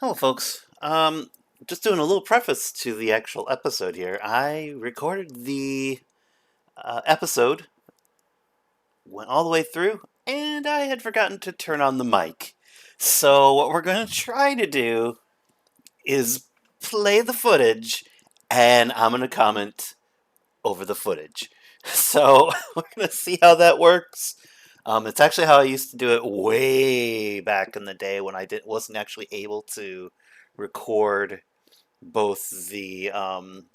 Hello, folks. Just doing a little preface to the actual episode here. I recorded the episode, went all the way through, and I had forgotten to turn on the mic. So, what we're going to try to do is play the footage, and I'm going to comment over the footage. So, we're going to see how that works. It's actually how I used to do it way back in the day when wasn't actually able to record both the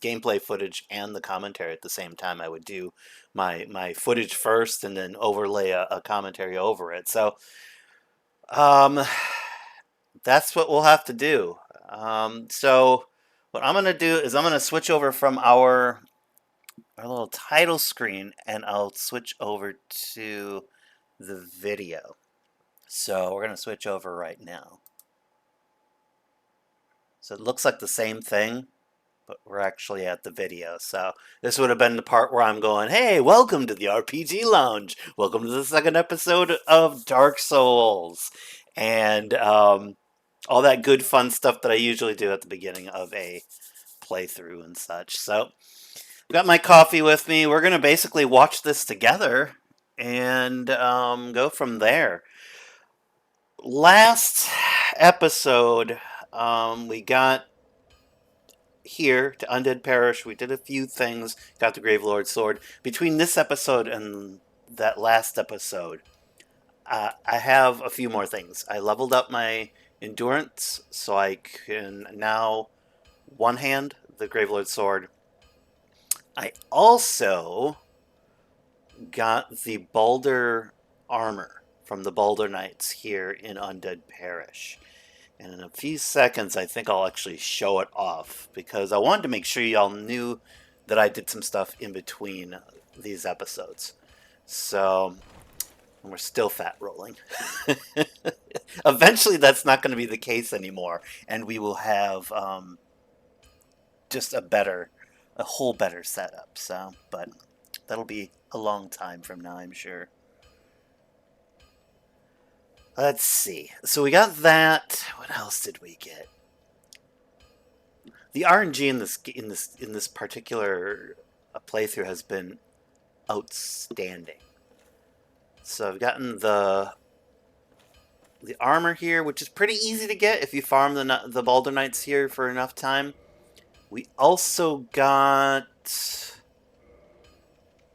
gameplay footage and the commentary at the same time. I would do my footage first and then overlay a commentary over it. So um, that's what we'll have to do. So what I'm gonna do is I'm gonna switch over from our little title screen and I'll switch over to the video. So we're gonna switch over right now. So it looks like the same thing, but we're actually at the video. So this would have been the part where I'm going, hey, welcome to the RPG Lounge. Welcome to the second episode of Dark Souls. And all that good fun stuff that I usually do at the beginning of a playthrough and such. So I've got my coffee with me. We're going to basically watch this together and go from there. Last episode, we got here to Undead Parish. We did a few things, got the Gravelord sword. Between this episode and that last episode, I have a few more things. I leveled up my endurance, so I can now one hand the Gravelord sword. I also got the Balder armor from the Balder Knights here in Undead Parish. And in a few seconds, I think I'll actually show it off because I wanted to make sure y'all knew that I did some stuff in between these episodes. So, we're still fat rolling. Eventually, that's not going to be the case anymore, and we will have just a whole better setup. So, but that'll be a long time from now, I'm sure. Let's see. So we got that. What else did we get? The RNG in this particular playthrough has been outstanding. So I've gotten the armor here, which is pretty easy to get if you farm the Balder Knights here for enough time. We also got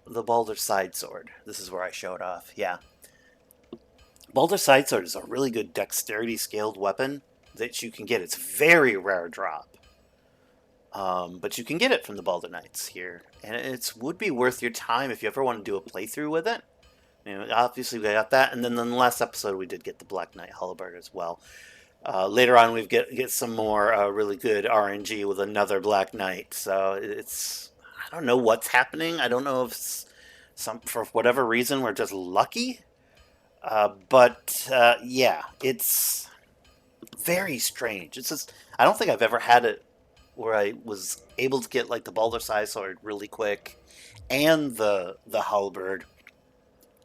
the Balder Side Sword. This is where I showed off. Yeah. Balder Side Sword is a really good dexterity scaled weapon that you can get. It's very rare drop. But you can get it from the Balder Knights here, and it would be worth your time if you ever want to do a playthrough with it. Obviously we got that, and then in the last episode we did get the Black Knight Halberd as well. Later on we get some more really good RNG with another Black Knight. So I don't know what's happening. I don't know if for whatever reason we're just lucky. But yeah, it's very strange. It's just I don't think I've ever had it where I was able to get like the Balder Side Sword really quick, and the halberd,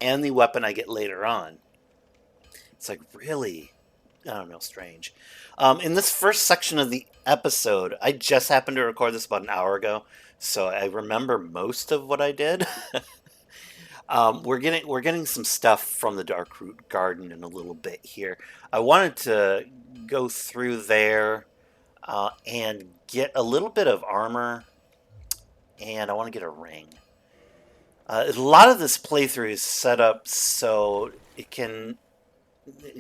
and the weapon I get later on. It's like really, I don't know, strange. In this first section of the episode, I just happened to record this about an hour ago, so I remember most of what I did. We're getting some stuff from the Darkroot Garden in a little bit here. I wanted to go through there and get a little bit of armor, and I want to get a ring. A lot of this playthrough is set up so it can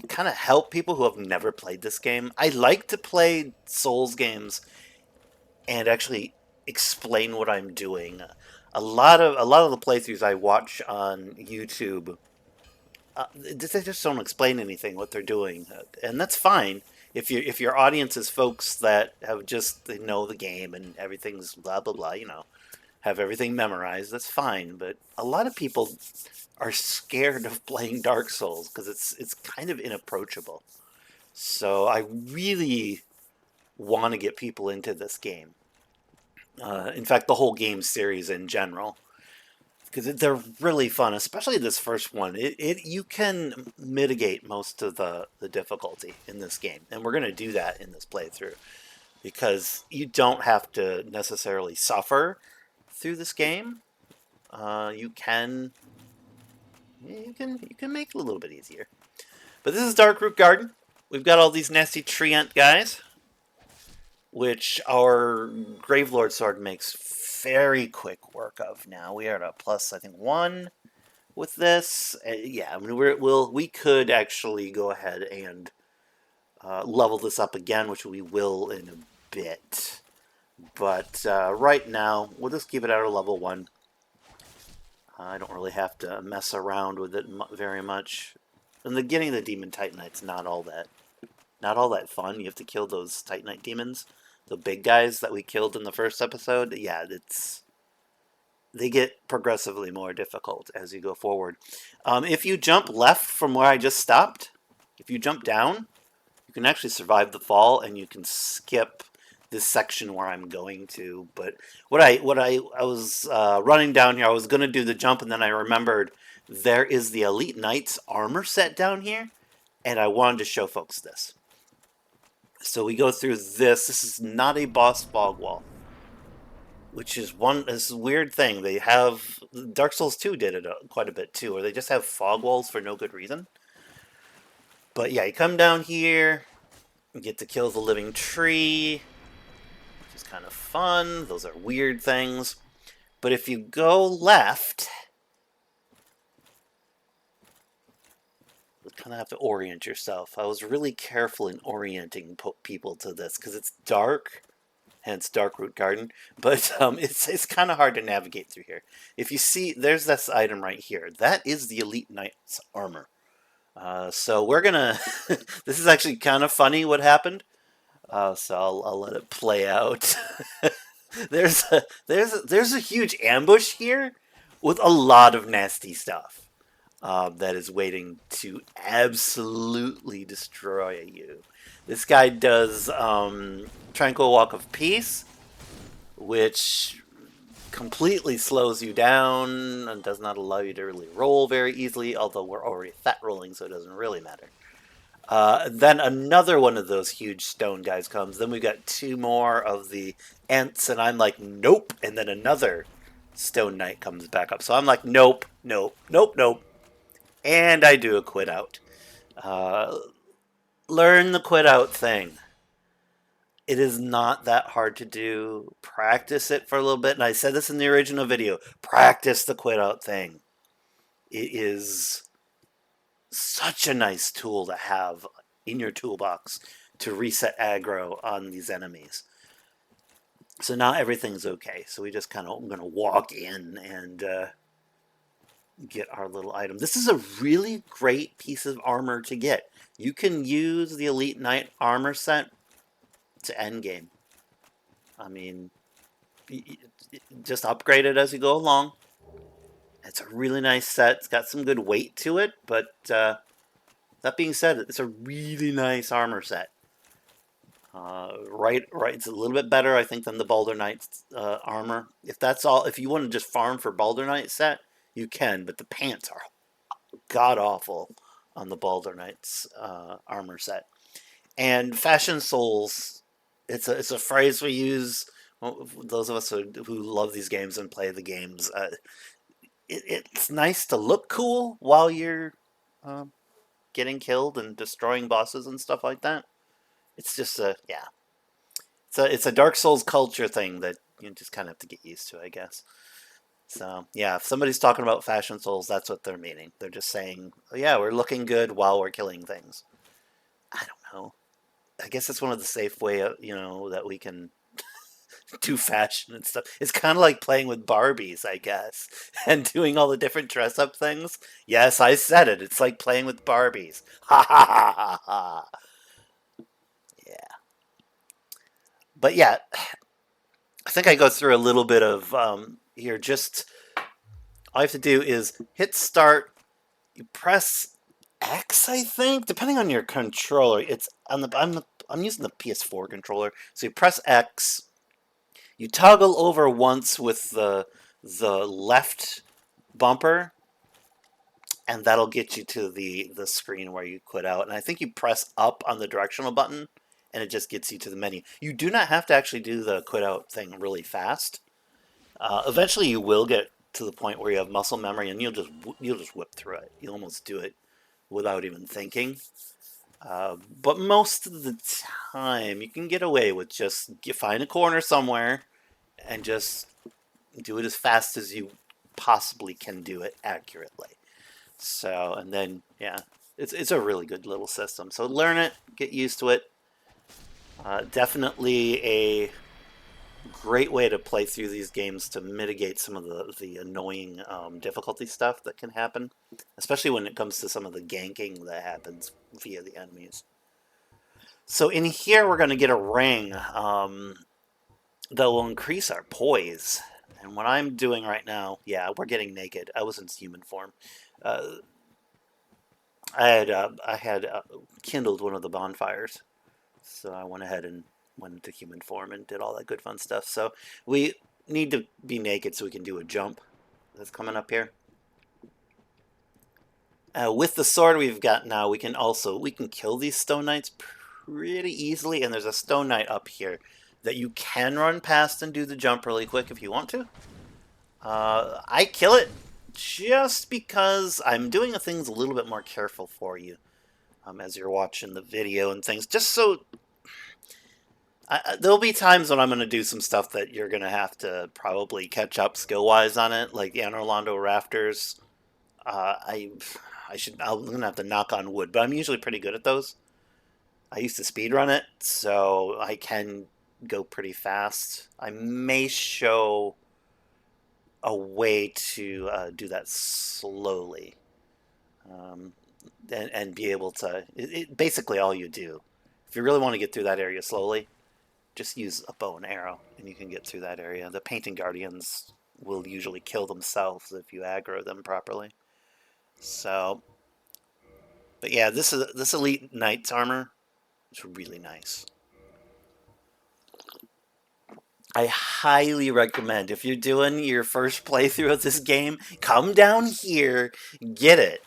kind of help people who have never played this game. I like to play Souls games and actually explain what I'm doing. A lot of the playthroughs I watch on YouTube, they just don't explain anything what they're doing, and that's fine. If your audience is folks that have just they know the game and everything's blah blah blah, have everything memorized, that's fine. But a lot of people are scared of playing Dark Souls because it's kind of inapproachable. So I really want to get people into this game. In fact, the whole game series in general. because they're really fun, especially this first one. You can mitigate most of the difficulty in this game, and we're going to do that in this playthrough because you don't have to necessarily suffer through this game. You can make it a little bit easier. But this is Darkroot Garden. We've got all these nasty treant guys, which our Gravelord sword makes very quick work of now. We are at a plus, I think, 1 with this. Yeah, I mean, we could actually go ahead and level this up again, which we will in a bit. But right now, we'll just keep it at our level 1. I don't really have to mess around with it very much. In the beginning of the Demon Titanite's not all that fun. You have to kill those Titanite demons, the big guys that we killed in the first episode. Yeah, they get progressively more difficult as you go forward. If you jump left from where I just stopped, if you jump down, you can actually survive the fall, and you can skip this section where I'm going to. But I was running down here. I was going to do the jump, and then I remembered there is the Elite Knights armor set down here, and I wanted to show folks this. So we go through this. This is not a boss fog wall, which is this weird thing. They have Dark Souls 2 did it quite a bit too, where they just have fog walls for no good reason. But yeah, you come down here, you get to kill the living tree, which is kind of fun. Those are weird things. But if you go left, you kind of have to orient yourself. I was really careful in orienting people to this because it's dark, hence Darkroot Garden. But it's kind of hard to navigate through here. If you see, there's this item right here. That is the Elite Knight's armor. So we're gonna. This is actually kind of funny what happened. So I'll let it play out. there's a huge ambush here with a lot of nasty stuff that is waiting to absolutely destroy you. This guy does Tranquil Walk of Peace, which completely slows you down and does not allow you to really roll very easily, although we're already fat rolling, so it doesn't really matter. Then another one of those huge stone guys comes. Then we've got 2 more of the Ents, and I'm like, nope. And then another stone knight comes back up. So I'm like, nope, nope, nope, nope. And I do a quit out. Learn the quit out thing. It is not that hard to do. Practice it for a little bit. And I said this in the original video. Practice the quit out thing. It is such a nice tool to have in your toolbox to reset aggro on these enemies. So now everything's okay. So we just kind of, I'm going to walk in and get our little item. This is a really great piece of armor to get. You can use the Elite Knight armor set to end game. I mean, just upgrade it as you go along. It's a really nice set. It's got some good weight to it, but that being said, it's a really nice armor set. Right. It's a little bit better, I think, than the Baldur Knight's armor. If that's all, if you want to just farm for Baldur Knight set, you can, but the pants are god awful on the Baldur Knight's armor set. And Fashion Souls. It's a phrase we use. Well, those of us who love these games and play the games. It's nice to look cool while you're getting killed and destroying bosses and stuff like that. It's just it's a Dark Souls culture thing that you just kind of have to get used to, I guess. So yeah, if somebody's talking about Fashion Souls, that's what they're meaning. They're just saying, oh, yeah, we're looking good while we're killing things. I don't know. I guess it's one of the safe way, that we can do fashion and stuff. It's kind of like playing with Barbies, I guess, and doing all the different dress-up things. Yes, I said it. It's like playing with Barbies. Ha ha ha ha ha. Yeah. But yeah, I think I go through a little bit of here. Just all you have to do is hit start. You press X, I think, depending on your controller. It's on the I'm using the PS4 controller. So you press X, you toggle over once with the left bumper, and that'll get you to the screen where you quit out. And I think you press up on the directional button, and it just gets you to the menu. You do not have to actually do the quit out thing really fast. Eventually, you will get to the point where you have muscle memory, and you'll just whip through it. You almost do it without even thinking. But most of the time, you can get away with just find a corner somewhere and just do it as fast as you possibly can do it accurately. So, and then, yeah, it's a really good little system. So learn it, get used to it. Definitely a great way to play through these games to mitigate some of the annoying difficulty stuff that can happen, especially when it comes to some of the ganking that happens via the enemies. So in here, we're going to get a ring that will increase our poise. And what I'm doing right now, yeah, we're getting naked. I was in human form. Uh, I had kindled one of the bonfires, so I went ahead and went into human form and did all that good fun stuff. So we need to be naked so we can do a jump that's coming up here. With the sword we've got now, we can kill these stone knights pretty easily, and there's a stone knight up here that you can run past and do the jump really quick if you want to. I kill it just because I'm doing things a little bit more careful for you as you're watching the video and things, just so there'll be times when I'm going to do some stuff that you're going to have to probably catch up skill-wise on it, like the Anor Londo Rafters. I'm going to have to knock on wood, but I'm usually pretty good at those. I used to speedrun it, so I can go pretty fast. I may show a way to do that slowly and be able to... basically all you do. If you really want to get through that area slowly, just use a bow and arrow, and you can get through that area. The Painting Guardians will usually kill themselves if you aggro them properly. So, but yeah, this Elite Knight's armor is really nice. I highly recommend, if you're doing your first playthrough of this game, come down here, get it.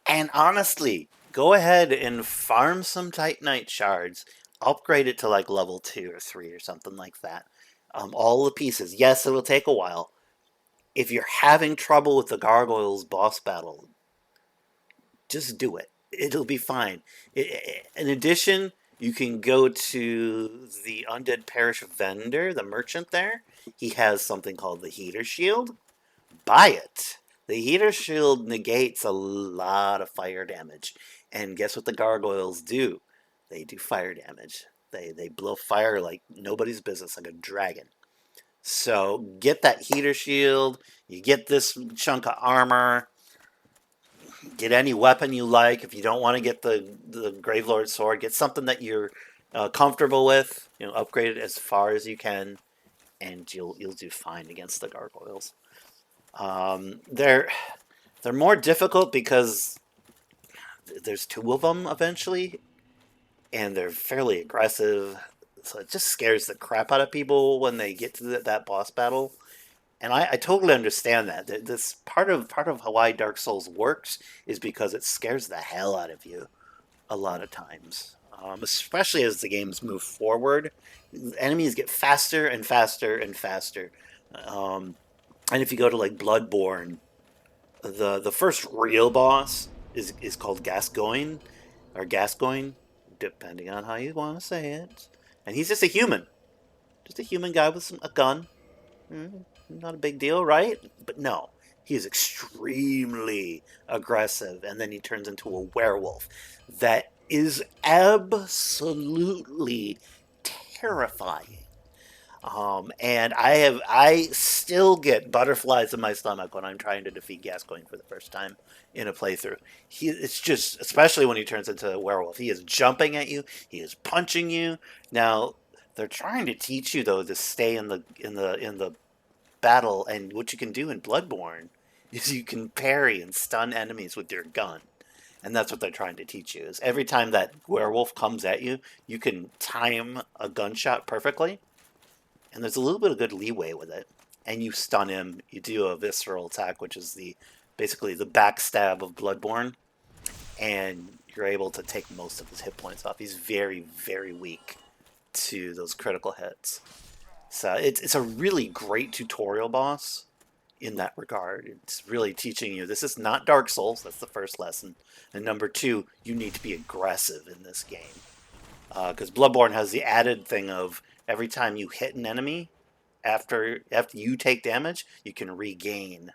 And honestly, go ahead and farm some Titanite shards. Upgrade it to like level 2 or 3 or something like that. All the pieces. Yes, it will take a while. If you're having trouble with the Gargoyles boss battle, just do it. It'll be fine. In addition, you can go to the Undead Parish vendor, the merchant there. He has something called the Heater Shield. Buy it. The Heater Shield negates a lot of fire damage. And guess what the Gargoyles do? They do fire damage. They blow fire like nobody's business, like a dragon. So get that Heater Shield. You get this chunk of armor. Get any weapon you like. If you don't want to get the Gravelord sword, get something that you're comfortable with. Upgrade it as far as you can, and you'll do fine against the Gargoyles. They're more difficult because there's 2 of them eventually, and they're fairly aggressive. So it just scares the crap out of people when they get to that boss battle. And I totally understand that. This part of why Dark Souls works is because it scares the hell out of you a lot of times. Especially as the games move forward, enemies get faster and faster and faster. And if you go to like Bloodborne, the first real boss is called Gascoigne, or Gascoigne, depending on how you want to say it. And he's just a human guy with a gun. Not a big deal, right? But no, he is extremely aggressive, and then he turns into a werewolf that is absolutely terrifying. And I still get butterflies in my stomach when I'm trying to defeat Gascoigne for the first time in a playthrough. It's just, especially when he turns into a werewolf, he is jumping at you, he is punching you. Now, they're trying to teach you though to stay in the battle, and what you can do in Bloodborne is you can parry and stun enemies with your gun. And that's what they're trying to teach you, is every time that werewolf comes at you, you can time a gunshot perfectly. And there's a little bit of good leeway with it. and you stun him. You do a visceral attack, which is basically the backstab of Bloodborne, and you're able to take most of his hit points off. He's very, very weak to those critical hits. So it's a really great tutorial boss in that regard. It's really teaching you this is not Dark Souls. That's the first lesson. And number two, you need to be aggressive in this game. Because Bloodborne has the added thing of every time you hit an enemy, after you take damage, you can regain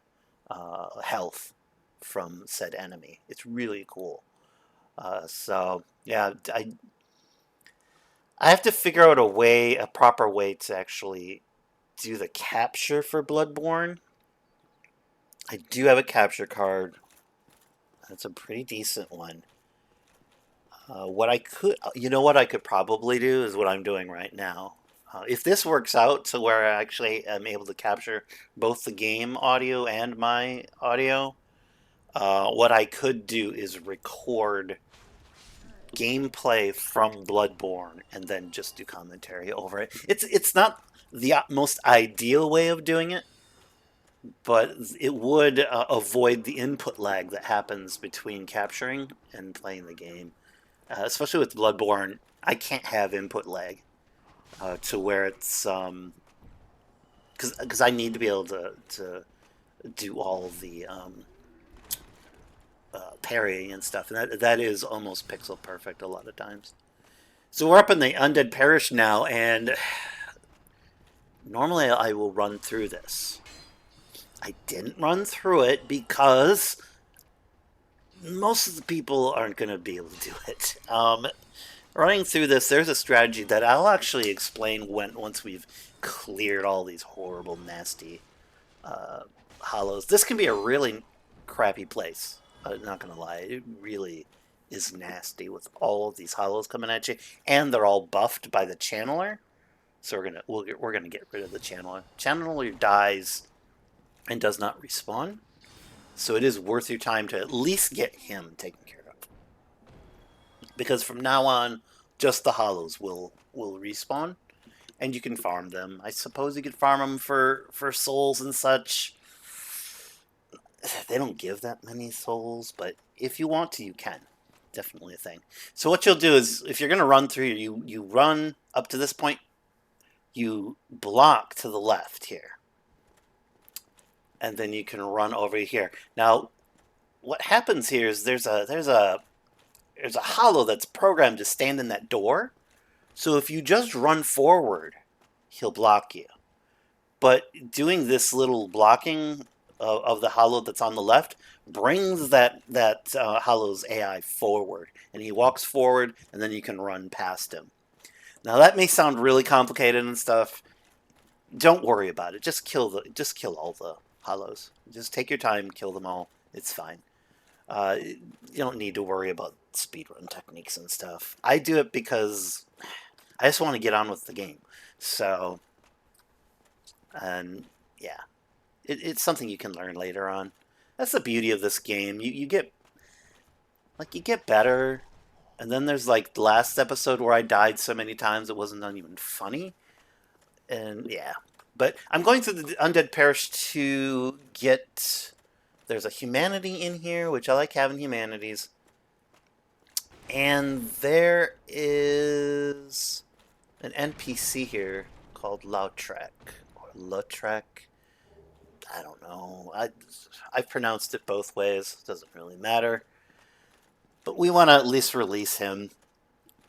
health from said enemy. It's really cool. So yeah, I have to figure out a proper way to actually do the capture for Bloodborne. I do have a capture card. That's a pretty decent one. What I could probably do is what I'm doing right now. If this works out to where I actually am able to capture both the game audio and my audio, what I could do is record gameplay from Bloodborne and then just do commentary over it. It's not the most ideal way of doing it, but it would avoid the input lag that happens between capturing and playing the game. Especially with Bloodborne, I can't have input lag to where it's because I need to be able to do all the parrying and stuff, and that is almost pixel perfect a lot of times. So we're up in the Undead Parish now, and normally I will run through this. I didn't run through it because most of the people aren't going to be able to do it. Running through this, there's a strategy that I'll actually explain once we've cleared all these horrible, nasty hollows. This can be a really crappy place. I'm not going to lie. It really is nasty with all of these hollows coming at you, and they're all buffed by the channeler. So we're gonna get rid of the channeler. Channeler dies and does not respawn. So it is worth your time to at least get him taken care of. Because from now on, just the hollows will respawn, and you can farm them. I suppose you could farm them for souls and such. They don't give that many souls, but if you want to, you can. Definitely a thing. So what you'll do is, if you're going to run through, you run up to this point, you block to the left here. And then you can run over here. Now, what happens here is there's a hollow that's programmed to stand in that door. So if you just run forward, he'll block you. But doing this little blocking of the hollow that's on the left brings that hollow's AI forward, and he walks forward, and then you can run past him. Now that may sound really complicated and stuff. Don't worry about it. Just kill all the hollows. Just take your time, kill them all. It's fine. You don't need to worry about speedrun techniques and stuff. I do it because I just want to get on with the game. So, and yeah, it's something you can learn later on. That's the beauty of this game. You get better, and then there's like the last episode where I died so many times it wasn't even funny. And yeah, but I'm going through the Undead Parish to get. There's a humanity in here, which I like having humanities. And there is an NPC here called Lautrec or Lautrec. I don't know. I've pronounced it both ways. Doesn't really matter. But we want to at least release him.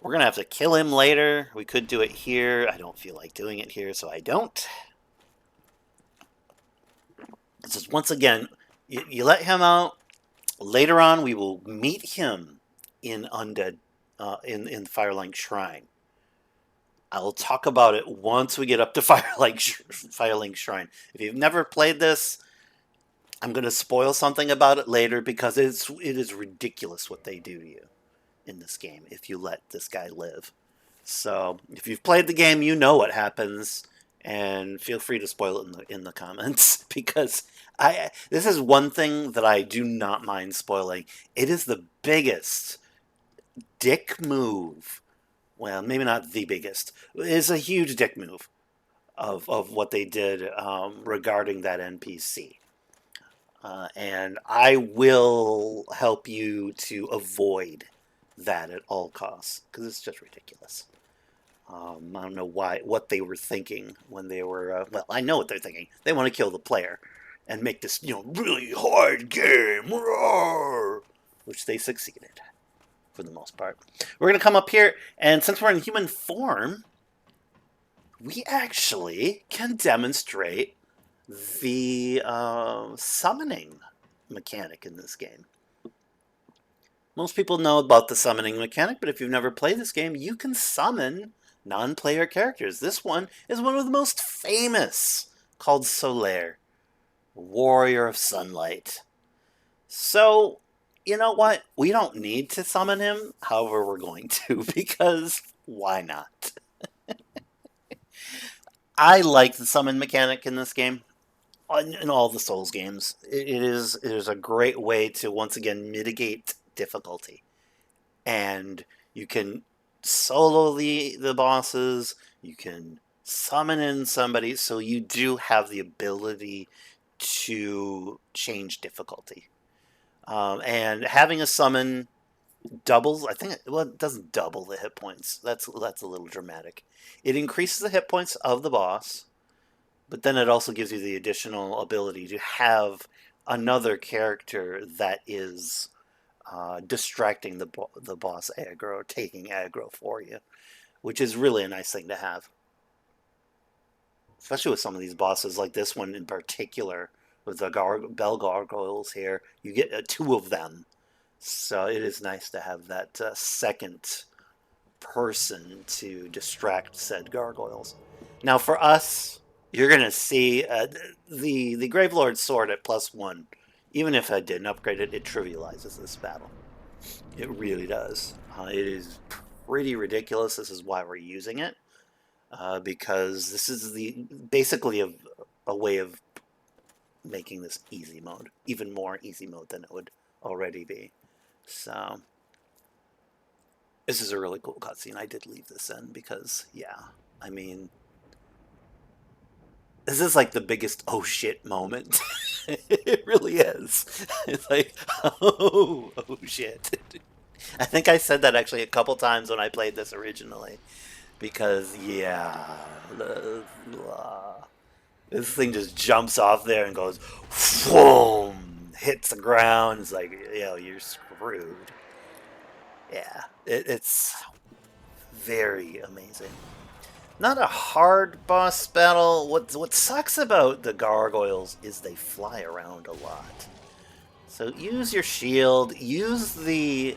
We're going to have to kill him later. We could do it here. I don't feel like doing it here, so I don't. This is, once again, you let him out. Later on, we will meet him in Undead, in Firelink Shrine. I will talk about it once we get up to Firelink Shrine. If you've never played this, I'm going to spoil something about it later because it is ridiculous what they do to you in this game if you let this guy live. So if you've played the game, you know what happens, and feel free to spoil it in the comments because this is one thing that I do not mind spoiling. It is the biggest dick move. Well, maybe not the biggest. It's a huge dick move of what they did regarding that NPC. And I will help you to avoid that at all costs because it's just ridiculous. I don't know what they were thinking when they were. Well, I know what they're thinking. They want to kill the player and make this, really hard game, roar, which they succeeded for the most part. We're gonna come up here, and since we're in human form, we actually can demonstrate the summoning mechanic in this game. Most people know about the summoning mechanic, but if you've never played this game, you can summon non-player characters. This one is one of the most famous, called Solaire, Warrior of Sunlight. So, you know what? We don't need to summon him, however we're going to, because why not? I like the summon mechanic in this game. In all the Souls games, it is a great way to once again mitigate difficulty, and you can solo the bosses. You can summon in somebody, so you do have the ability to change difficulty. And having a summon doubles. I think it doesn't double the hit points. That's a little dramatic. It increases the hit points of the boss, but then it also gives you the additional ability to have another character that is distracting the boss aggro, or taking aggro for you, which is really a nice thing to have. Especially with some of these bosses, like this one in particular, with the bell gargoyles here, you get two of them. So it is nice to have that second person to distract said gargoyles. Now for us, you're going to see the Gravelord's sword at +1. Even if I didn't upgrade it, it trivializes this battle. It really does. It is pretty ridiculous. This is why we're using it. Because this is basically a way of making this easy mode. Even more easy mode than it would already be. So, this is a really cool cutscene. I did leave this in because, yeah, I mean, this is like the biggest oh shit moment. It really is. It's like, oh shit. I think I said that actually a couple times when I played this originally. Because, yeah, this thing just jumps off there and goes, boom, hits the ground. It's like, you're screwed. Yeah, it's very amazing. Not a hard boss battle. What sucks about the gargoyles is they fly around a lot. So use your shield. Use the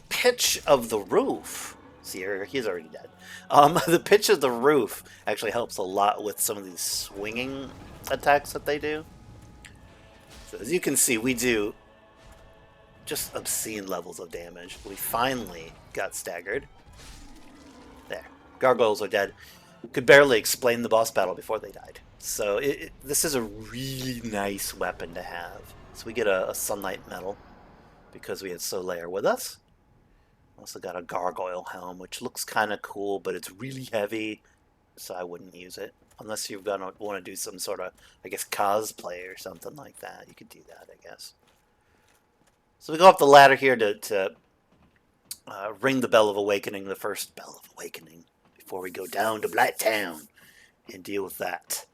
pitch of the roof. See, he's already dead. The pitch of the roof actually helps a lot with some of these swinging attacks that they do. So as you can see, we do just obscene levels of damage. We finally got staggered. There. Gargoyles are dead. Could barely explain the boss battle before they died. So this is a really nice weapon to have. So we get a Sunlight Medal because we had Solaire with us. Also got a Gargoyle Helm, which looks kind of cool, but it's really heavy, so I wouldn't use it. Unless you're going to want to do some sort of, I guess, cosplay or something like that. You could do that, I guess. So we go up the ladder here to ring the Bell of Awakening, the first Bell of Awakening, before we go down to Blighttown and deal with that.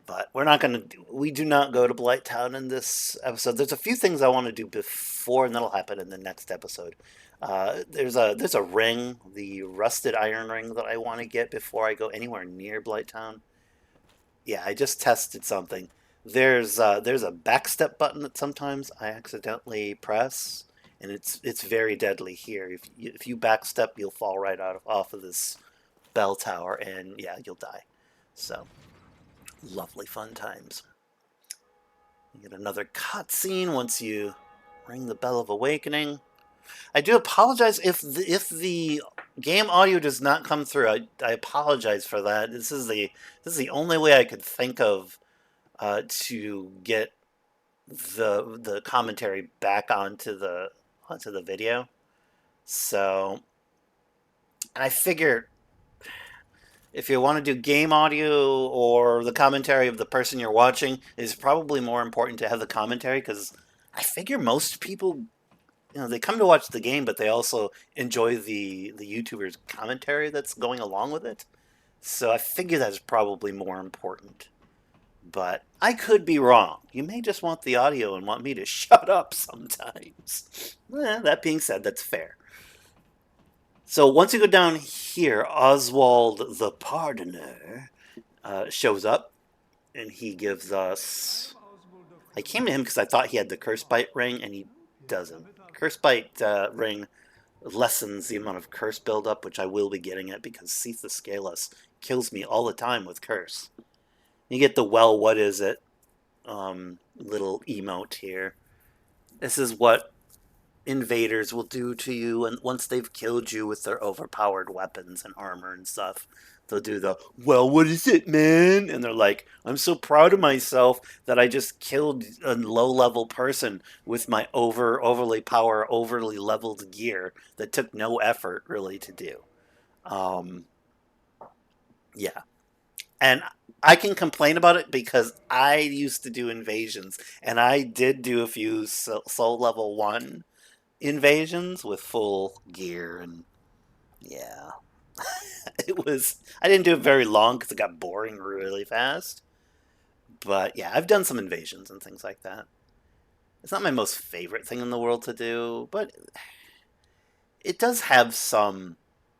But we're not going to. We do not go to Blighttown in this episode. There's a few things I want to do before, and that'll happen in the next episode. There's a ring, the rusted iron ring, that I want to get before I go anywhere near Blighttown. Yeah, I just tested something. There's a backstep button that sometimes I accidentally press, and it's very deadly here. If you backstep, you'll fall right off of this bell tower, and yeah, you'll die. So. Lovely fun times. You get another cutscene once you ring the Bell of Awakening. I do apologize if the game audio does not come through. I apologize for that. This is the only way I could think of to get the commentary back onto the video. So, and I figure If you want to do game audio or the commentary of the person you're watching, it's probably more important to have the commentary because I figure most people, they come to watch the game, but they also enjoy the YouTuber's commentary that's going along with it. So I figure that's probably more important. But I could be wrong. You may just want the audio and want me to shut up sometimes. That being said, that's fair. So once you go down here, Oswald the Pardoner shows up, and he gives us... I came to him because I thought he had the Curse Bite ring, and he doesn't. Curse Bite ring lessens the amount of curse buildup, which I will be getting it because Seath the Scaleless kills me all the time with curse. You get the well, what is it? Little emote here. This is what invaders will do to you, and once they've killed you with their overpowered weapons and armor and stuff, they'll do the, well, what is it, man? And they're like, I'm so proud of myself that I just killed a low-level person with my overly leveled gear that took no effort really to do. Yeah. And I can complain about it because I used to do invasions, and I did do a few soul level 1 invasions with full gear, and yeah. I didn't do it very long because it got boring really fast. But yeah, I've done some invasions and things like that. It's not my most favorite thing in the world to do, but it does have some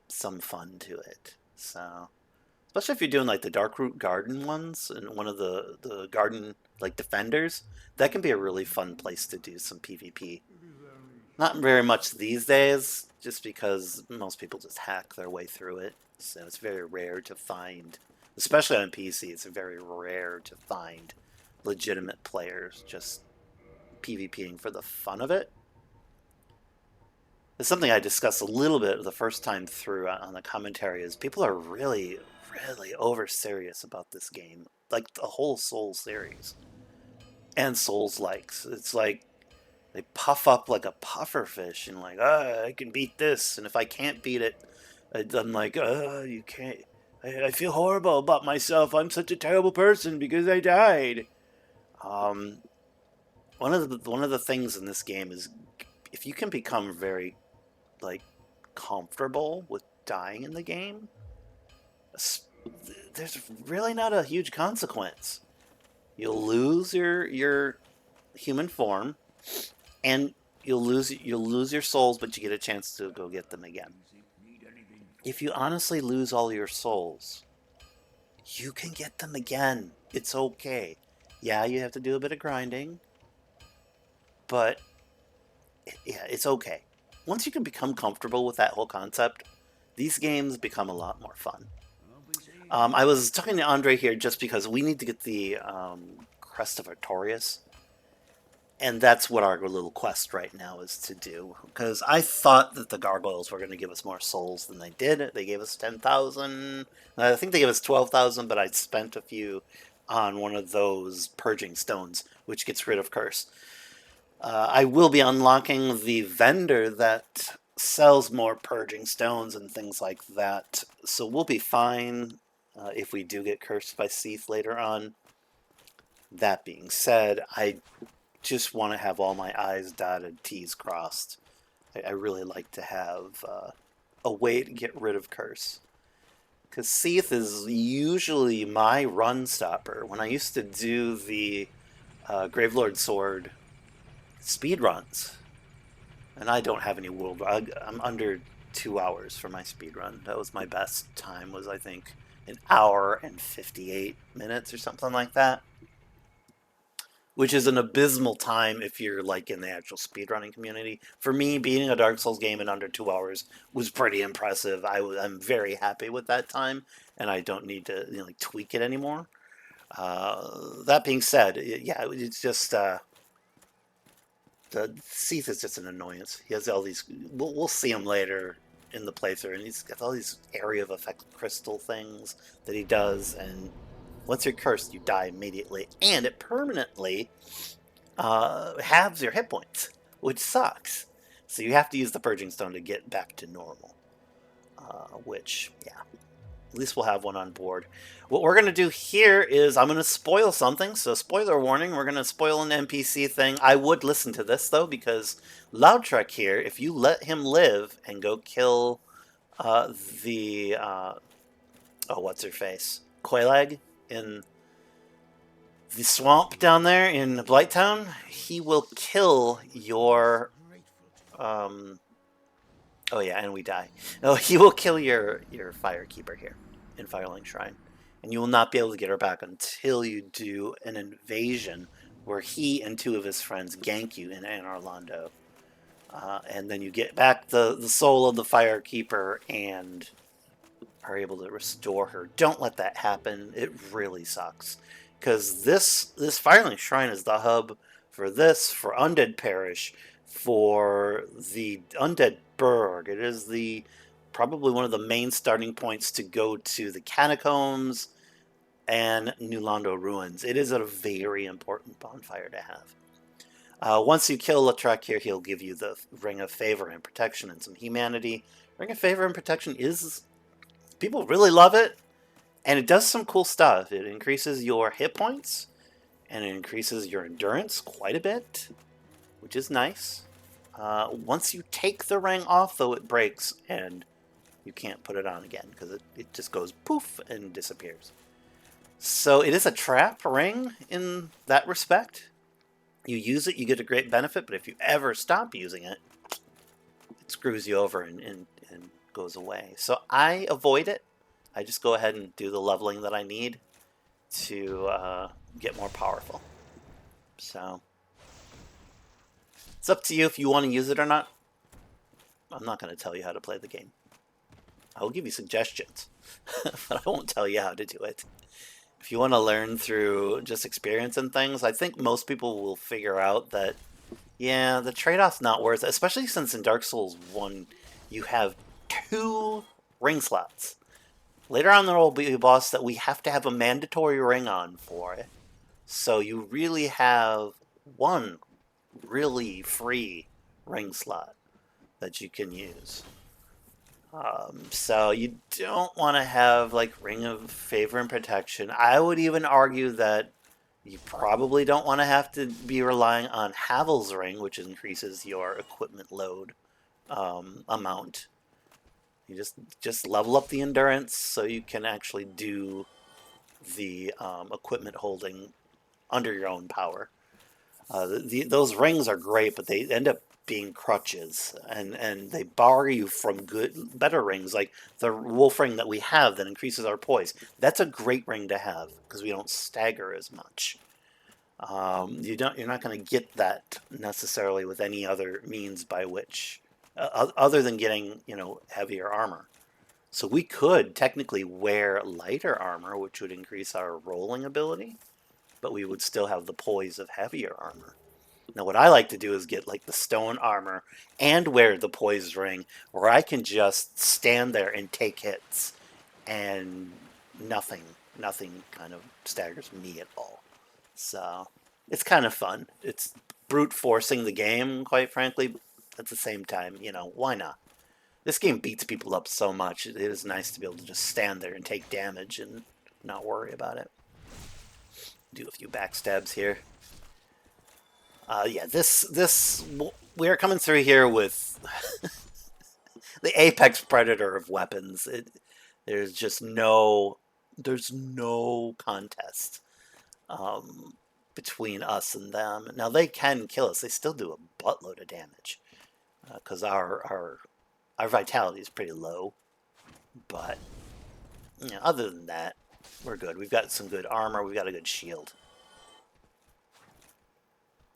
fun to it. So, especially if you're doing like the Darkroot Garden ones and one of the garden like defenders, that can be a really fun place to do some PvP. Not very much these days, just because most people just hack their way through it. So it's very rare to find, especially on PC, it's very rare to find legitimate players just PvPing for the fun of it. It's something I discussed a little bit the first time through on the commentary is people are really, really over serious about this game. Like the whole Souls series. And Souls likes. It's like they puff up like a puffer fish and like, I can beat this. And if I can't beat it, I'm like, you can't. I feel horrible about myself. I'm such a terrible person because I died. One of the things in this game is if you can become very like comfortable with dying in the game, there's really not a huge consequence. You'll lose your human form, and you'll lose your souls, but you get a chance to go get them again. If you honestly lose all your souls, you can get them again. It's okay. Yeah, you have to do a bit of grinding, but yeah, it's okay. Once you can become comfortable with that whole concept, these games become a lot more fun. I was talking to Andre here just because we need to get the Crest of Artorias. And that's what our little quest right now is to do. Because I thought that the gargoyles were going to give us more souls than they did. They gave us 10,000. I think they gave us 12,000, but I spent a few on one of those purging stones, which gets rid of curse. I will be unlocking the vendor that sells more purging stones and things like that. So we'll be fine if we do get cursed by Seath later on. That being said, I just want to have all my I's dotted, T's crossed. I really like to have a way to get rid of curse. Because Seath is usually my run stopper. When I used to do the Gravelord Sword speed runs, and I don't have any world... I'm under 2 hours for my speed run. That was my best time, was I think an hour and 58 minutes or something like that. Which is an abysmal time if you're like in the actual speedrunning community. For me, beating a Dark Souls game in under 2 hours was pretty impressive. I'm very happy with that time, and I don't need to like tweak it anymore. That being said, yeah, it's just the Seath is just an annoyance. He has all these. We'll see him later in the playthrough, and he's got all these area of effect crystal things that he does, and once you're cursed, you die immediately, and it permanently halves your hit points, which sucks. So you have to use the Purging Stone to get back to normal. Which, yeah. At least we'll have one on board. What we're going to do here is I'm going to spoil something. So spoiler warning, we're going to spoil an NPC thing. I would listen to this, though, because Loudtrek here, if you let him live and go kill the... oh, what's her face? Quelaag in the swamp down there in Blighttown, he will kill your... oh yeah, and we die. No, he will kill your Firekeeper here in Firelink Shrine. And you will not be able to get her back until you do an invasion where he and 2 of his friends gank you in Anor Londo. And then you get back the soul of the Firekeeper and are able to restore her. Don't let that happen. It really sucks. Because this Firelink Shrine is the hub for this, for Undead Parish, for the Undead Burg. It is probably one of the main starting points to go to the Catacombs and New Londo Ruins. It is a very important bonfire to have. Once you kill Lautrec here, he'll give you the Ring of Favor and Protection and some humanity. Ring of Favor and Protection is... people really love it, and it does some cool stuff. It increases your hit points, and it increases your endurance quite a bit, which is nice. Once you take the ring off, though, it breaks, and you can't put it on again, because it just goes poof and disappears. So it is a trap ring in that respect. You use it, you get a great benefit, but if you ever stop using it, it screws you over and goes away. So I avoid it. I just go ahead and do the leveling that I need to get more powerful. So it's up to you if you want to use it or not. I'm not going to tell you how to play the game. I will give you suggestions, but I won't tell you how to do it. If you want to learn through just experience and things, I think most people will figure out that, yeah, the trade-off's not worth it, especially since in Dark Souls 1 you have 2 ring slots. Later on there will be a boss that we have to have a mandatory ring on for it. So you really have 1 really free ring slot that you can use. So you don't want to have like Ring of Favor and Protection. I would even argue that you probably don't want to have to be relying on Havel's Ring, which increases your equipment load amount. You just level up the endurance so you can actually do the equipment holding under your own power. Those rings are great, but they end up being crutches, and they bar you from better rings, like the wolf ring that we have that increases our poise. That's a great ring to have because we don't stagger as much. You're not going to get that necessarily with any other means by which, other than getting heavier armor. So we could technically wear lighter armor, which would increase our rolling ability, but we would still have the poise of heavier armor. Now, what I like to do is get like the stone armor and wear the poise ring, where I can just stand there and take hits, and nothing kind of staggers me at all. So it's kind of fun. It's brute forcing the game, quite frankly. At the same time, why not? This game beats people up so much. It is nice to be able to just stand there and take damage and not worry about it. Do a few backstabs here. Yeah, we are coming through here with the apex predator of weapons. There's no contest between us and them. Now they can kill us. They still do a buttload of damage because our vitality is pretty low. But other than that, we're good. We've got some good armor. We've got a good shield.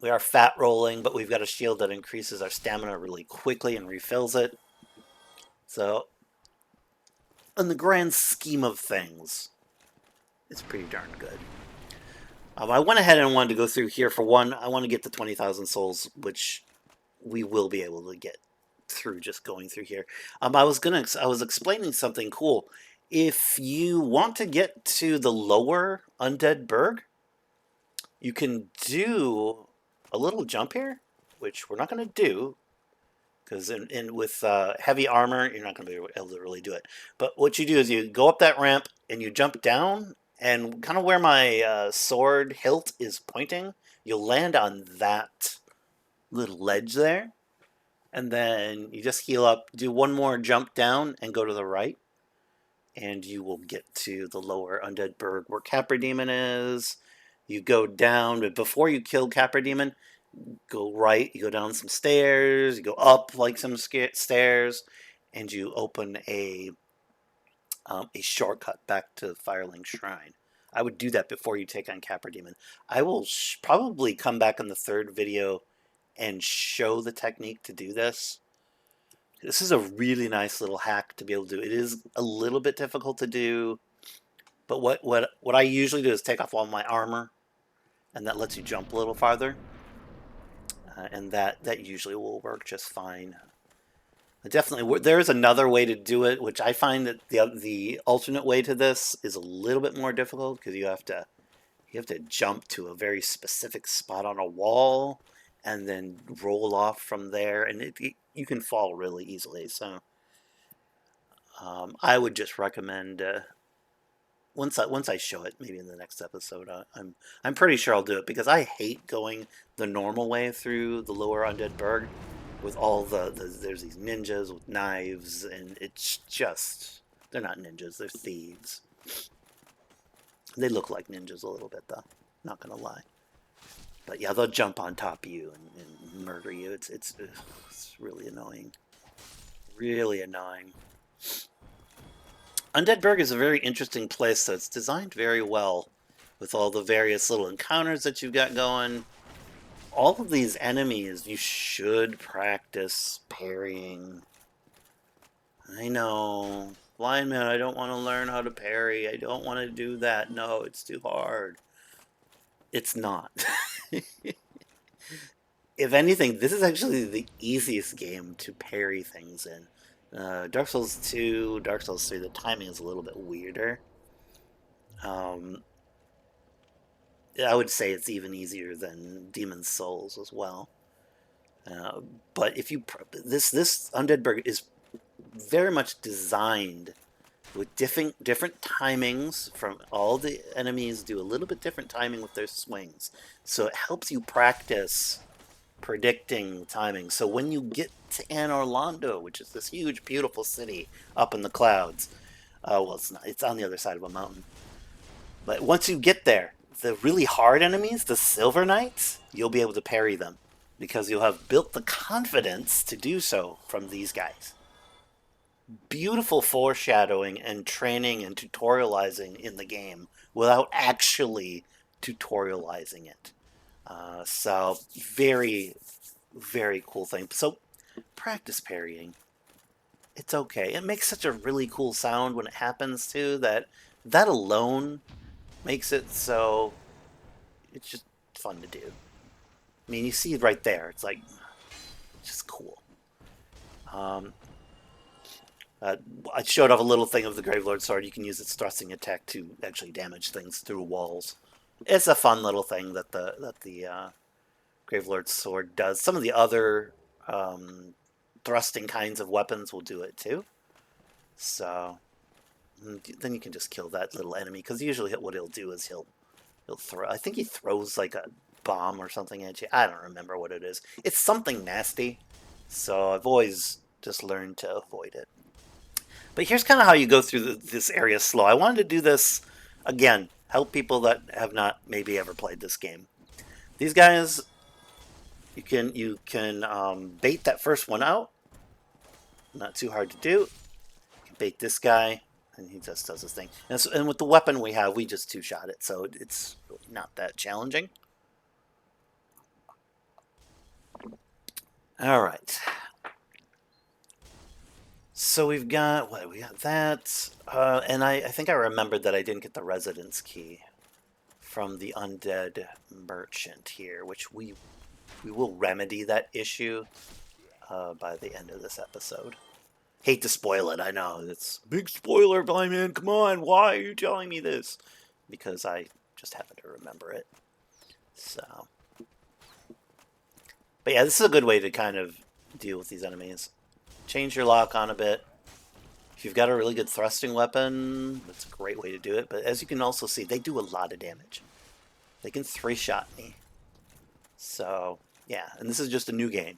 We are fat rolling, but we've got a shield that increases our stamina really quickly and refills it. So, in the grand scheme of things, it's pretty darn good. I went ahead and wanted to go through here for one. I want to get the 20,000 souls, which we will be able to get through just going through here. I was explaining something cool. If you want to get to the lower Undead Burg, you can do a little jump here, which we're not going to do, because with heavy armor, you're not going to be able to really do it. But what you do is you go up that ramp and you jump down, and kind of where my sword hilt is pointing, you'll land on that little ledge there, and then you just heal up, do one more jump down, and go to the right, and you will get to the lower Undead Burg where Capra Demon is. You go down, but before you kill Capra Demon, go right, you go down some stairs, you go up like some stairs, and you open a shortcut back to Firelink Shrine. I would do that before you take on Capra Demon. I will probably come back in the third video and show the technique to do this. This is a really nice little hack to be able to do. It is a little bit difficult to do, but what I usually do is take off all my armor, and that lets you jump a little farther. And that usually will work just fine. Definitely, there is another way to do it, which I find that the alternate way to this is a little bit more difficult because you have to jump to a very specific spot on a wall and then roll off from there, and you can fall really easily. So I would just recommend once I show it, maybe in the next episode, I'm pretty sure I'll do it because I hate going the normal way through the lower Undead Burg with all there's these ninjas with knives, and it's just, they're not ninjas, they're thieves. They look like ninjas a little bit though, not gonna lie. But yeah, they'll jump on top of you and murder you. It's really annoying. Really annoying. Undead Burg is a very interesting place, so it's designed very well with all the various little encounters that you've got going. All of these enemies, you should practice parrying. I know. Blind man, I don't want to learn how to parry. I don't want to do that. No, it's too hard. It's not. If anything, this is actually the easiest game to parry things in. Dark Souls 2, Dark Souls 3, the timing is a little bit weirder. I would say it's even easier than Demon's Souls as well. But if you this Undead Burg is very much designed with different timings from all the enemies. Do a little bit different timing with their swings, so it helps you practice predicting timing. So when you get to Anor Londo, which is this huge, beautiful city up in the clouds, well, it's not. It's on the other side of a mountain. But once you get there, the really hard enemies, the Silver Knights, you'll be able to parry them because you'll have built the confidence to do so from these guys. Beautiful foreshadowing and training and tutorializing in the game without actually tutorializing it. So very, very cool thing. So practice parrying. It's okay. It makes such a really cool sound when it happens too, that alone makes it so it's just fun to do. I mean, you see it right there. It's like, it's just cool. I showed off a little thing of the Gravelord Sword. You can use its thrusting attack to actually damage things through walls. It's a fun little thing that the Gravelord Sword does. Some of the other thrusting kinds of weapons will do it too. So then you can just kill that little enemy, because usually what he'll do is he'll throw. I think he throws like a bomb or something at you. I don't remember what it is. It's something nasty, so I've always just learned to avoid it. But here's kind of how you go through this area slow. I wanted to do this again, help people that have not maybe ever played this game. These guys, you can bait that first one out. Not too hard to do. You can bait this guy, and he just does his thing. And with the weapon we have, we just two-shot it, so it's really not that challenging. All right. So we've got that, and I think I remembered that I didn't get the residence key from the undead merchant here, which we will remedy that issue by the end of this episode. Hate to spoil it, I know. It's a big spoiler, Blind Man, come on, why are you telling me this? Because I just happen to remember it. So. But yeah, this is a good way to kind of deal with these enemies. Change your lock on a bit. If you've got a really good thrusting weapon, that's a great way to do it. But as you can also see, they do a lot of damage. They can 3-shot me. So, yeah. And this is just a new game.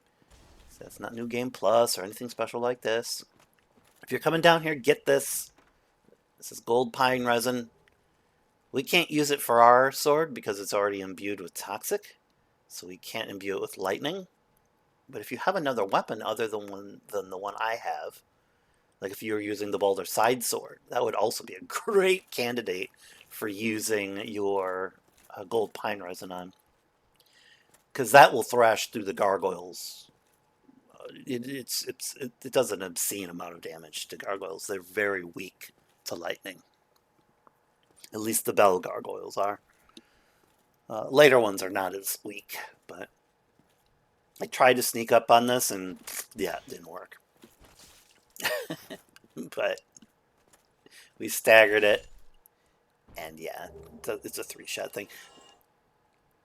So it's not New Game Plus or anything special like this. If you're coming down here, get this. This is gold pine resin. We can't use it for our sword because it's already imbued with toxic. So we can't imbue it with lightning. But if you have another weapon other than the one I have, like if you were using the Balder side sword, that would also be a great candidate for using your gold pine resin on. Because that will thrash through the gargoyles. It does an obscene amount of damage to gargoyles. They're very weak to lightning. At least the bell gargoyles are. Later ones are not as weak, but I tried to sneak up on this, and yeah, it didn't work. But we staggered it, and yeah, it's a 3-shot thing.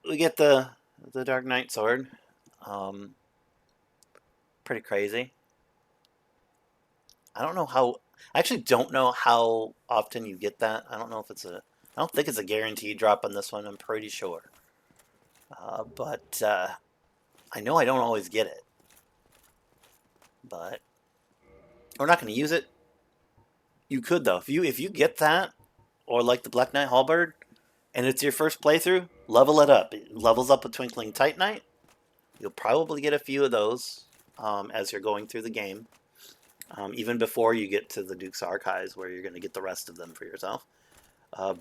We get the Dark Knight sword. Pretty crazy. I don't know how. I actually don't know how often you get that. I don't know if it's a. I don't think it's a guaranteed drop on this one. I'm pretty sure. But I know I don't always get it. But we're not going to use it. You could though. If you get that, or like the Black Knight Halberd, and it's your first playthrough, level it up. It levels up a Twinkling Titanite. You'll probably get a few of those as you're going through the game. Even before you get to the Duke's Archives, where you're going to get the rest of them for yourself.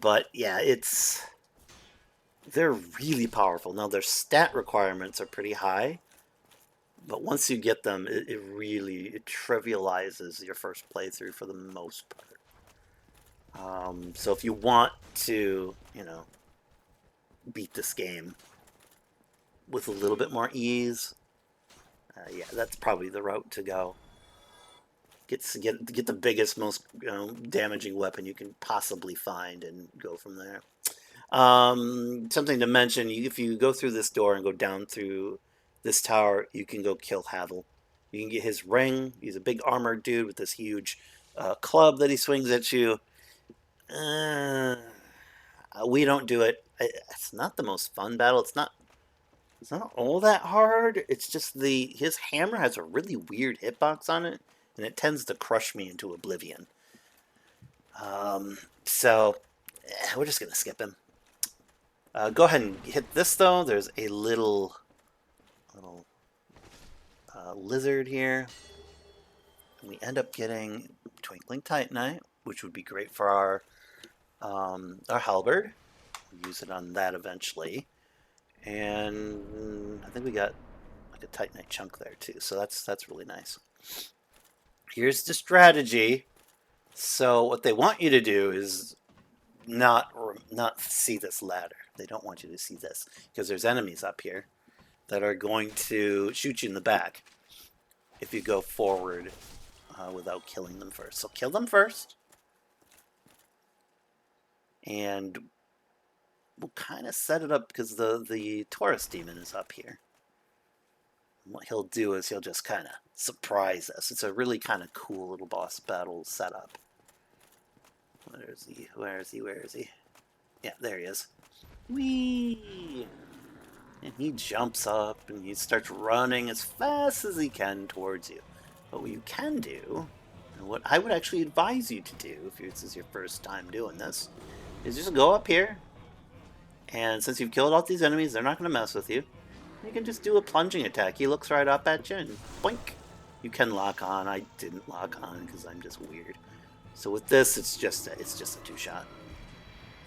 But yeah, they're really powerful. Now their stat requirements are pretty high, but once you get them, it really trivializes your first playthrough for the most part. So if you want to, beat this game with a little bit more ease, yeah, that's probably the route to go. Get the biggest, most damaging weapon you can possibly find, and go from there. Something to mention: if you go through this door and go down through this tower, you can go kill Havel. You can get his ring. He's a big armored dude with this huge club that he swings at you. We don't do it. It's not the most fun battle. It's not all that hard. It's just his hammer has a really weird hitbox on it, and it tends to crush me into oblivion. So we're just gonna skip him. Go ahead and hit this though. There's a little lizard here. And we end up getting Twinkling Titanite, which would be great for our halberd. We'll use it on that eventually. And I think we got like a Titanite chunk there too, so that's really nice. Here's the strategy. So what they want you to do is not see this ladder. They don't want you to see this because there's enemies up here that are going to shoot you in the back if you go forward without killing them first. So kill them first, and we'll kind of set it up because the Taurus demon is up here. And what he'll do is he'll just kind of surprise us. It's a really kind of cool little boss battle setup. Where is he? Where is he? Where is he? Yeah, there he is. Whee! And he jumps up and he starts running as fast as he can towards you. But what you can do, and what I would actually advise you to do if this is your first time doing this, is just go up here. And since you've killed all these enemies, they're not going to mess with you. You can just do a plunging attack. He looks right up at you and boink! You can lock on. I didn't lock on because I'm just weird. So with this, it's just a 2-shot.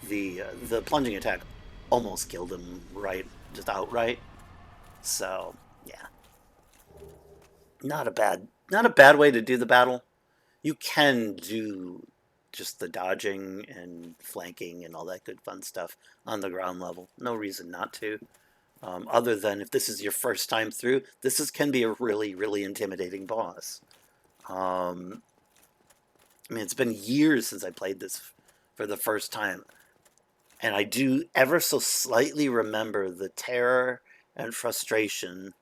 The plunging attack almost killed him just outright. So yeah, not a bad way to do the battle. You can do just the dodging and flanking and all that good fun stuff on the ground level. No reason not to. Other than if this is your first time through, can be a really, really intimidating boss. I mean, it's been years since I played this for the first time, and I do ever so slightly remember the terror and frustration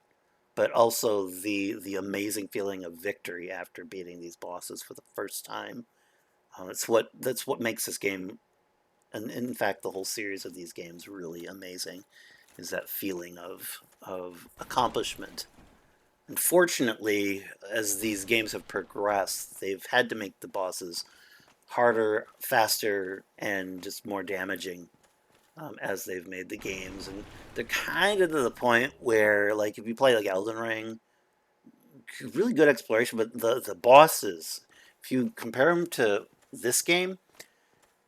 but also the amazing feeling of victory after beating these bosses for the first time. That's what makes this game, and in fact the whole series of these games, really amazing, is that feeling of accomplishment. Unfortunately, as these games have progressed, they've had to make the bosses harder, faster, and just more damaging as they've made the games. And they're kind of to the point where, like, if you play like Elden Ring, really good exploration, but the bosses, if you compare them to this game,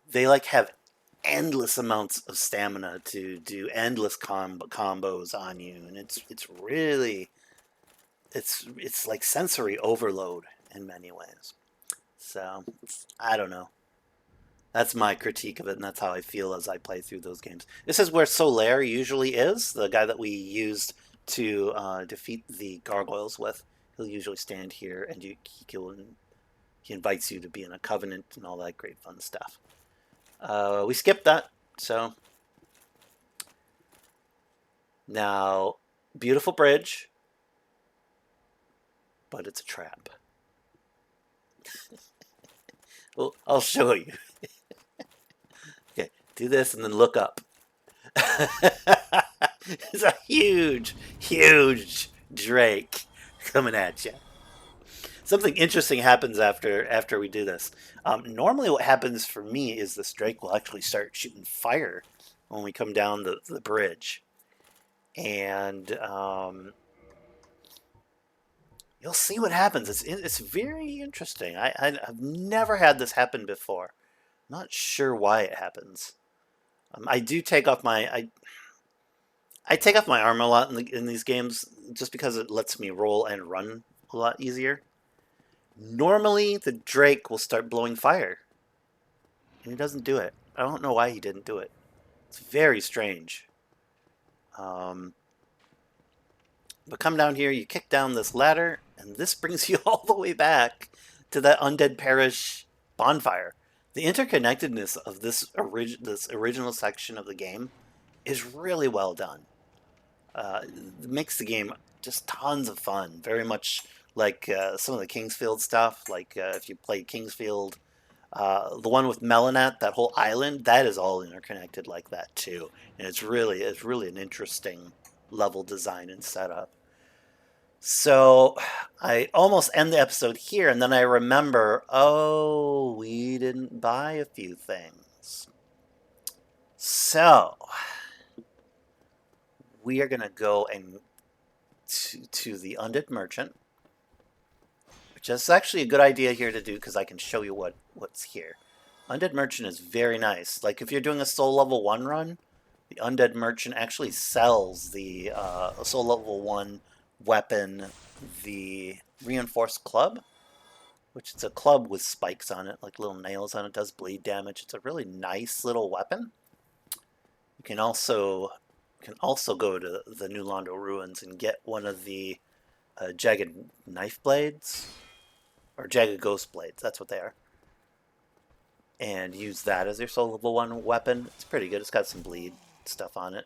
they like have endless amounts of stamina to do endless combos on you, and it's really it's like sensory overload in many ways. So I don't know. That's my critique of it, and that's how I feel as I play through those games. This is where Solaire usually is, the guy that we used to defeat the gargoyles with. He'll usually stand here, and he invites you to be in a covenant and all that great fun stuff. We skipped that, so now beautiful bridge, but it's a trap. Well, I'll show you. Okay, do this and then look up. It's a huge, huge drake coming at you. Something interesting happens after we do this. Normally, what happens for me is this drake will actually start shooting fire when we come down the bridge, and you'll see what happens. It's very interesting. I've never had this happen before. I'm not sure why it happens. I do take off I take off my armor a lot in these games just because it lets me roll and run a lot easier. Normally, the Drake will start blowing fire, and he doesn't do it. I don't know why he didn't do it. It's very strange. Um, but come down here, you kick down this ladder, and this brings you all the way back to that Undead Parish bonfire. The interconnectedness of this original section of the game is really well done. It makes the game just tons of fun. Very much like some of the Kingsfield stuff. Like if you play Kingsfield, the one with Melanet, that whole island, that is all interconnected like that too. And it's really an interesting level design and setup. So I almost end the episode here, and then I remember, oh, we didn't buy a few things. So we are going to go and to the Undead Merchant, which is actually a good idea here to do because I can show you what's here. Undead Merchant is very nice. Like if you're doing a Soul Level 1 run, the Undead Merchant actually sells the Soul Level 1 weapon, the Reinforced Club, which is a club with spikes on it, like little nails on it, does bleed damage. It's a really nice little weapon. You can also go to the New Londo Ruins and get one of the jagged knife blades, or jagged ghost blades, that's what they are, and use that as your Soul Level 1 weapon. It's pretty good. It's got some bleed stuff on it.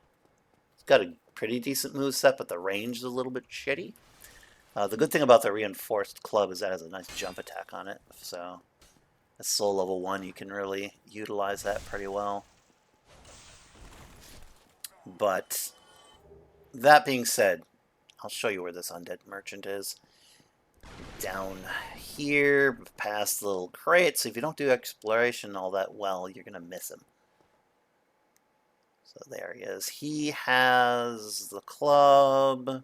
It's got a pretty decent moveset, but the range is a little bit shitty. The good thing about the Reinforced Club is that it has a nice jump attack on it, so at Soul Level 1 you can really utilize that pretty well. But that being said, I'll show you where this Undead Merchant is. Down here, past the little crate, so if you don't do exploration all that well, you're going to miss him. So there he is. He has the club.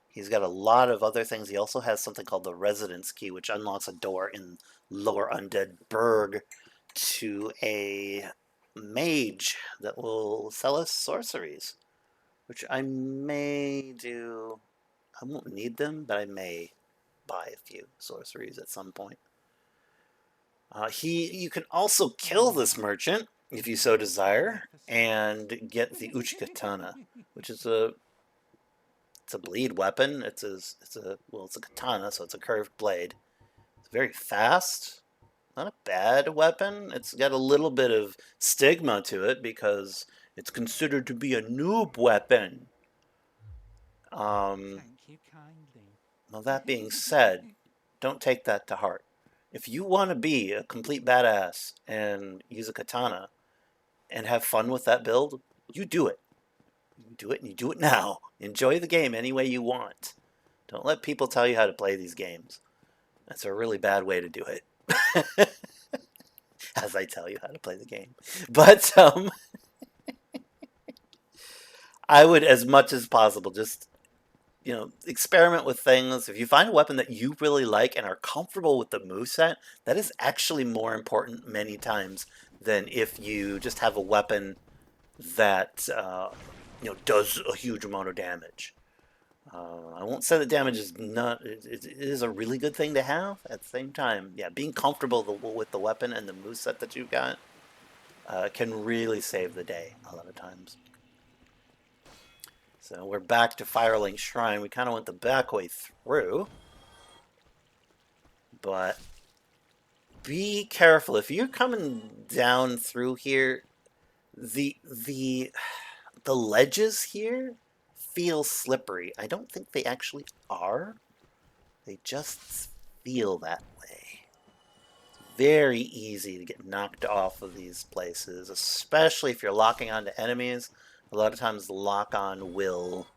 He's got a lot of other things. He also has something called the Residence Key, which unlocks a door in Lower Undead Burg to a mage that will sell us sorceries, which I may do. I won't need them, but I may buy a few sorceries at some point. You can also kill this merchant if you so desire, and get the Uchikatana, which is it's a bleed weapon. It's a katana, so it's a curved blade. It's very fast. Not a bad weapon. It's got a little bit of stigma to it because it's considered to be a noob weapon. you kindly. Well, that being said, don't take that to heart. If you want to be a complete badass and use a katana and have fun with that build, you do it. You do it and you do it now. Enjoy the game any way you want. Don't let people tell you how to play these games. That's a really bad way to do it. As I tell you how to play the game. But I would, as much as possible, just experiment with things. If you find a weapon that you really like and are comfortable with the moveset, that is actually more important many times than if you just have a weapon that does a huge amount of damage. I won't say that damage is not. It is a really good thing to have. At the same time, yeah, being comfortable with the weapon and the moveset that you've got can really save the day a lot of times. So we're back to Firelink Shrine. We kind of went the back way through. But be careful. If you're coming down through here, the ledges here feel slippery. I don't think they actually are. They just feel that way. It's very easy to get knocked off of these places, especially if you're locking onto enemies. A lot of times the lock-on will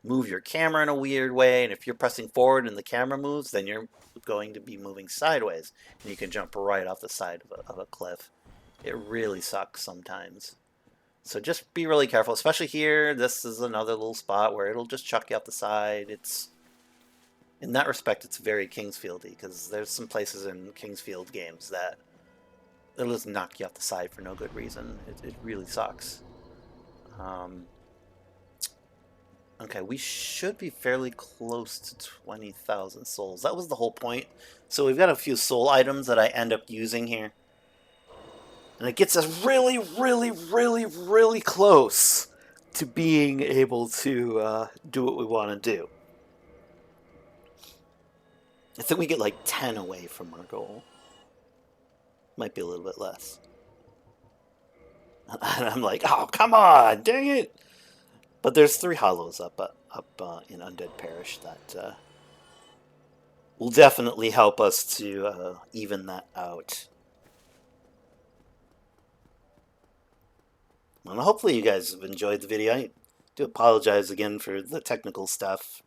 move your camera in a weird way, and if you're pressing forward and the camera moves, then you're going to be moving sideways, and you can jump right off the side of a cliff. It really sucks sometimes. So just be really careful, especially here. This is another little spot where it'll just chuck you off the side. In that respect, it's very Kingsfieldy, because there's some places in Kingsfield games that it'll just knock you off the side for no good reason. It really sucks. Okay, we should be fairly close to 20,000 souls. That was the whole point. So we've got a few soul items that I end up using here. And it gets us really, really, really, really close to being able to do what we want to do. I think we get like 10 away from our goal. Might be a little bit less. And I'm like, oh, come on, dang it! But there's 3 hollows up in Undead Parish that will definitely help us to even that out. And hopefully you guys have enjoyed the video. I do apologize again for the technical stuff.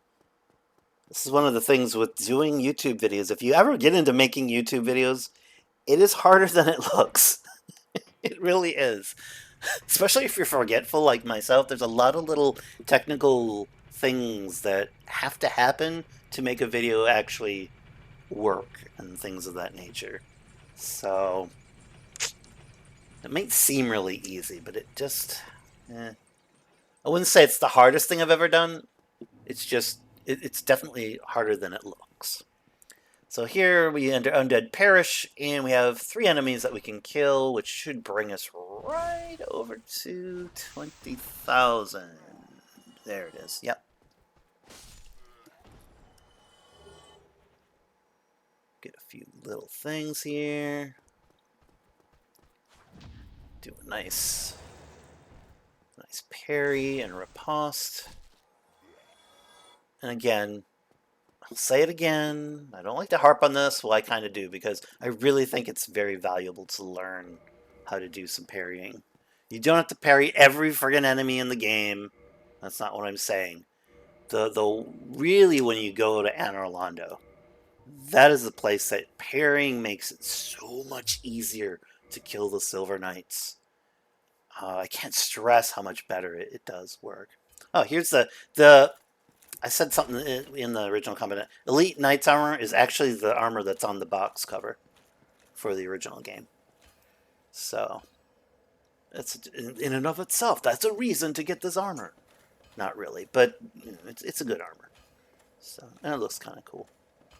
This is one of the things with doing YouTube videos. If you ever get into making YouTube videos, it is harder than it looks. It really is. Especially if you're forgetful like myself, there's a lot of little technical things that have to happen to make a video actually work and things of that nature. So it might seem really easy, but it just... I wouldn't say it's the hardest thing I've ever done. It's just... It's definitely harder than it looks. So here we enter Undead Parish, and we have 3 enemies that we can kill, which should bring us right over to 20,000. There it is. Yep. Get a few little things here. Do a nice parry and riposte. And again, I'll say it again, I don't like to harp on this, well I kind of do, because I really think it's very valuable to learn how to do some parrying. You don't have to parry every friggin' enemy in the game. That's not what I'm saying. Really, when you go to Anor Londo, that is the place that parrying makes it so much easier to kill the Silver Knights. I can't stress how much better it does work. Oh, here's the I said something in the original comment. Elite Knight's armor is actually the armor that's on the box cover for the original game. So, it's in and of itself, that's a reason to get this armor. Not really, but it's a good armor. So, and it looks kind of cool.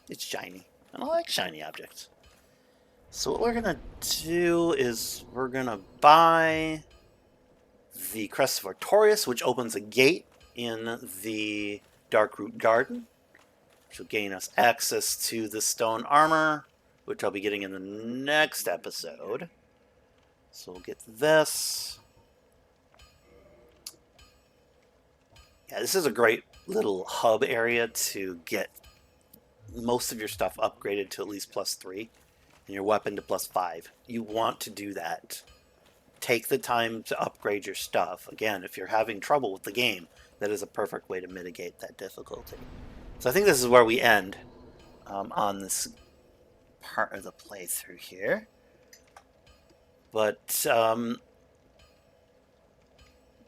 It's shiny, and I like shiny objects. So what we're going to do is we're going to buy the Crest of Artorias, which opens a gate in the Darkroot Garden, which will gain us access to the stone armor, which I'll be getting in the next episode. So we'll get this. Yeah, this is a great little hub area to get most of your stuff upgraded to at least +3 and your weapon to +5. You want to do that. Take the time to upgrade your stuff. Again, if you're having trouble with the game, that is a perfect way to mitigate that difficulty. So I think this is where we end on this part of the playthrough here. But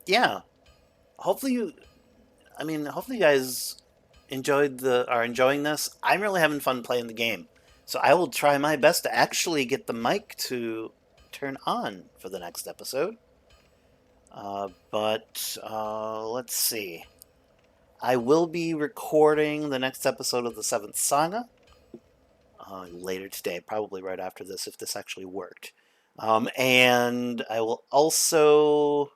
yeah, hopefully you guys are enjoying this. I'm really having fun playing the game. So I will try my best to actually get the mic to turn on for the next episode. But let's see. I will be recording the next episode of the 7th Saga later today, probably right after this, if this actually worked. And I will also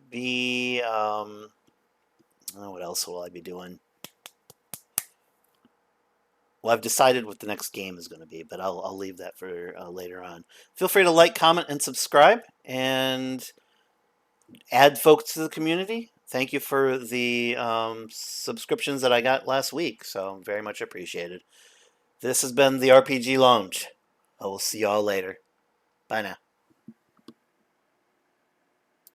be... what else will I be doing? Well, I've decided what the next game is going to be, but I'll leave that for later on. Feel free to like, comment, and subscribe, and add folks to the community. Thank you for the subscriptions that I got last week, so very much appreciated. This has been the RPG Lounge. I will see y'all later. Bye now.